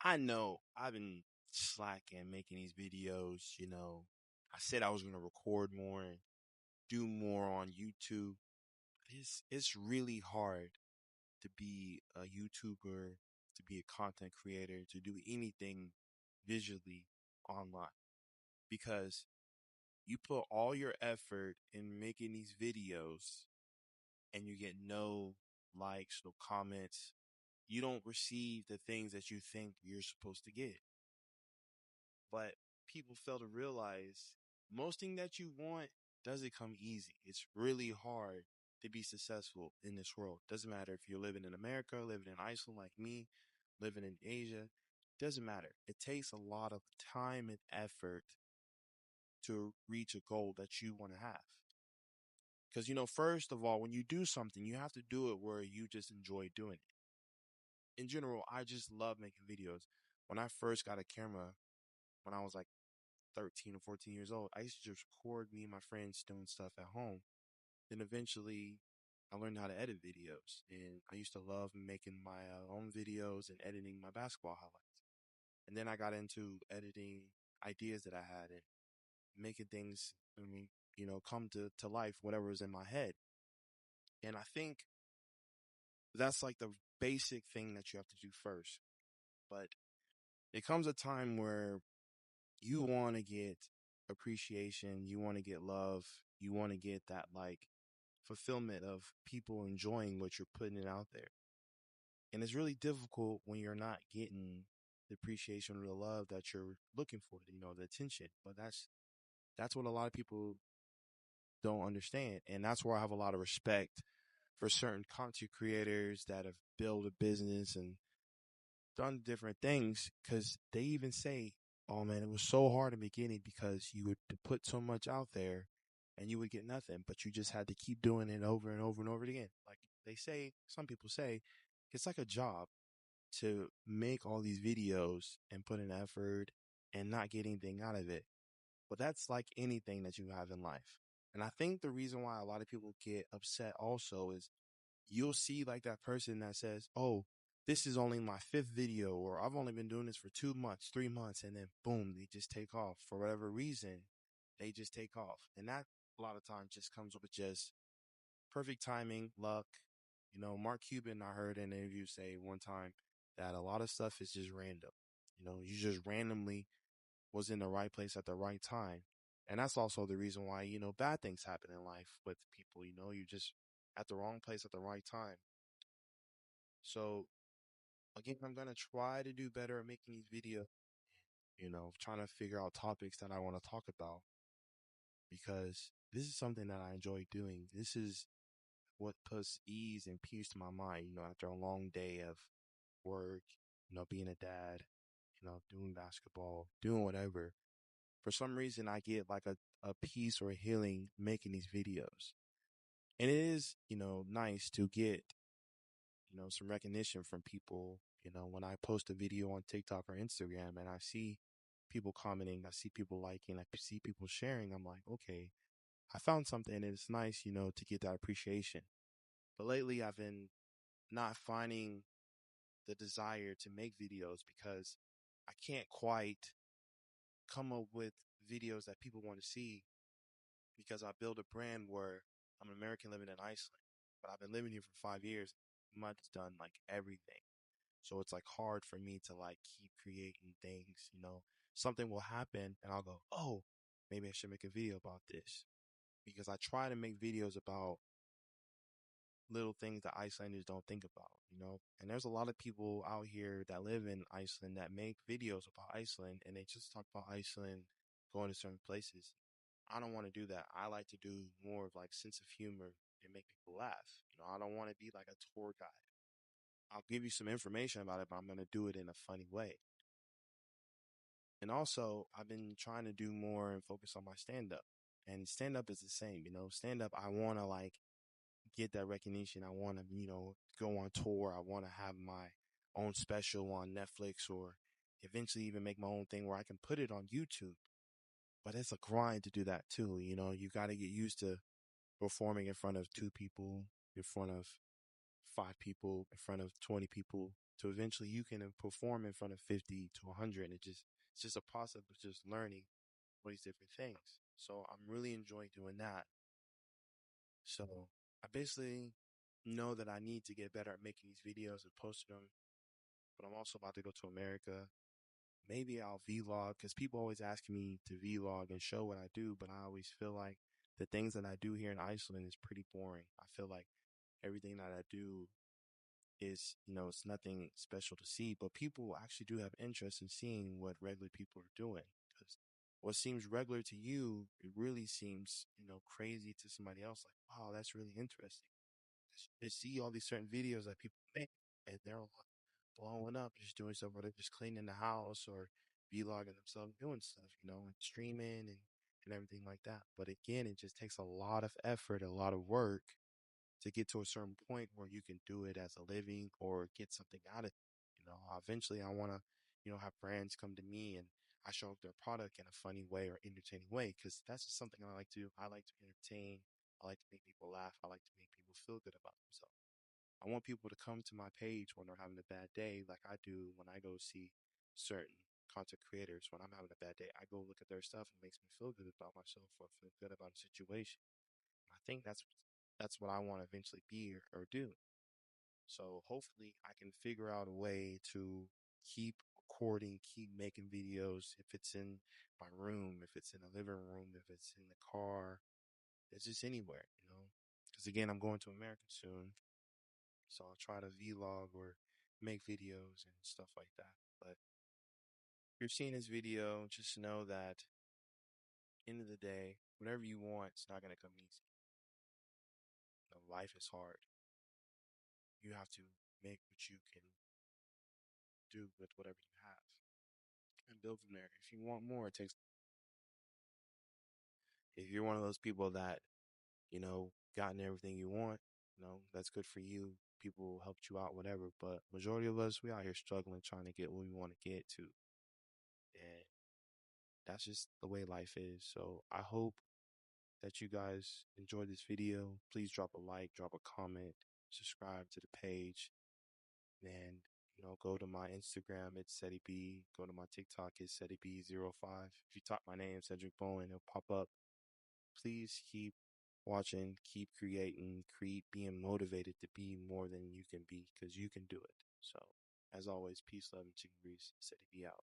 I know I've been slacking making these videos. I said I was going to record more and do more on YouTube. It's really hard to be a YouTuber, to be a content creator, to do anything visually online because you put all your effort in making these videos and you get no likes, no comments. You don't receive the things that you think you're supposed to get. But people fail to realize most thing that you want doesn't come easy. It's really hard to be successful in this world. Doesn't matter if you're living in America, living in Iceland like me, living in Asia. Doesn't matter. It takes a lot of time and effort to reach a goal that you want to have. Because, first of all, when you do something, you have to do it where you just enjoy doing it. In general, I just love making videos. When I first got a camera, when I was like 13 or 14 years old, I used to just record me and my friends doing stuff at home. Then eventually, I learned how to edit videos. And I used to love making my own videos and editing my basketball highlights. And then I got into editing ideas that I had and making things, come to life, whatever was in my head. And I think that's like the basic thing that you have to do first. But it comes a time where you want to get appreciation, you want to get love, you want to get that like fulfillment of people enjoying what you're putting out there. And it's really difficult when you're not getting the appreciation or the love that you're looking for, the attention. But that's what a lot of people don't understand. And that's where I have a lot of respect for certain content creators that have built a business and done different things because they even say, oh man, it was so hard in the beginning because you would put so much out there and you would get nothing, but you just had to keep doing it over and over and over again. Like they say, some people say it's like a job to make all these videos and put in effort and not get anything out of it. But that's like anything that you have in life. And I think the reason why a lot of people get upset also is you'll see like that person that says, oh, this is only my fifth video, or I've only been doing this for 2 months, 3 months, and then boom, they just take off. For whatever reason, they just take off. And that a lot of times just comes with just perfect timing, luck. Mark Cuban, I heard in an interview say one time that a lot of stuff is just random. You just randomly was in the right place at the right time. And that's also the reason why, bad things happen in life with people. You just at the wrong place at the right time. So again, I'm gonna try to do better at making these videos, trying to figure out topics that I want to talk about because this is something that I enjoy doing. This is what puts ease and peace to my mind, after a long day of work, being a dad, doing basketball, doing whatever. For some reason, I get like a peace or a healing making these videos. And it is, nice to get some recognition from people, when I post a video on TikTok or Instagram and I see people commenting, I see people liking, I see people sharing, I'm like, okay, I found something and it's nice, to get that appreciation. But lately I've been not finding the desire to make videos because I can't quite come up with videos that people want to see because I build a brand where I'm an American living in Iceland, but I've been living here for 5 years. Much done like everything. So it's like hard for me to like keep creating things, something will happen and I'll go, oh, maybe I should make a video about this because I try to make videos about little things that Icelanders don't think about. And there's a lot of people out here that live in Iceland that make videos about Iceland and they just talk about Iceland, going to certain places. I don't want to do that. I like to do more of like sense of humor and make people laugh. I don't want to be like a tour guide. I'll give you some information about it, but I'm going to do it in a funny way. And also, I've been trying to do more and focus on my stand up. And stand up is the same, stand up, I want to like get that recognition. I want to, go on tour. I want to have my own special on Netflix or eventually even make my own thing where I can put it on YouTube. But it's a grind to do that too. You got to get used to performing in front of two people, in front of five people, in front of 20 people, to eventually you can perform in front of 50 to 100. And it's just a process of just learning all these different things. So I'm really enjoying doing that. So I basically know that I need to get better at making these videos and posting them, but I'm also about to go to America. Maybe I'll vlog because people always ask me to vlog and show what I do, but I always feel like the things that I do here in Iceland is pretty boring. I feel like everything that I do is, it's nothing special to see, but people actually do have interest in seeing what regular people are doing. Because what seems regular to you, it really seems, crazy to somebody else. Like, wow, that's really interesting. They see all these certain videos that people make, and they're all blowing up, just doing stuff, or they're just cleaning the house or vlogging themselves doing stuff, and streaming and everything like that. But again, it just takes a lot of effort, a lot of work to get to a certain point where you can do it as a living or get something out of it. Eventually I want to, have brands come to me and I show up their product in a funny way or entertaining way because that's just something I like to do. I like to entertain. I like to make people laugh. I like to make people feel good about themselves. I want people to come to my page when they're having a bad day, like I do when I go see certain content creators. When I'm having a bad day, I go look at their stuff and it makes me feel good about myself or feel good about a situation. I think that's what I want to eventually be or do. So hopefully I can figure out a way to keep recording, keep making videos. If it's in my room, if it's in the living room, if it's in the car, it's just anywhere. Because again, I'm going to America soon. So I'll try to vlog or make videos and stuff like that. But if you're seeing this video, just know that end of the day, whatever you want, it's not going to come easy. Life is hard. You have to make what you can do with whatever you have and build from there. If you want more, it takes. If you're one of those people that, gotten everything you want, that's good for you. People helped you out, whatever. But majority of us, we out here struggling, trying to get what we want to get to. And that's just the way life is. So I hope that you guys enjoyed this video. Please drop a like, drop a comment, subscribe to the page, and go to my Instagram, it's Ceddie B. Go to my TikTok, it's Ceddie B05. If you type my name, Cedric Bowen, it'll pop up. Please keep watching, keep creating, keep being motivated to be more than you can be, because you can do it. So, as always, peace, love, and chicken grease. Ceddie B out.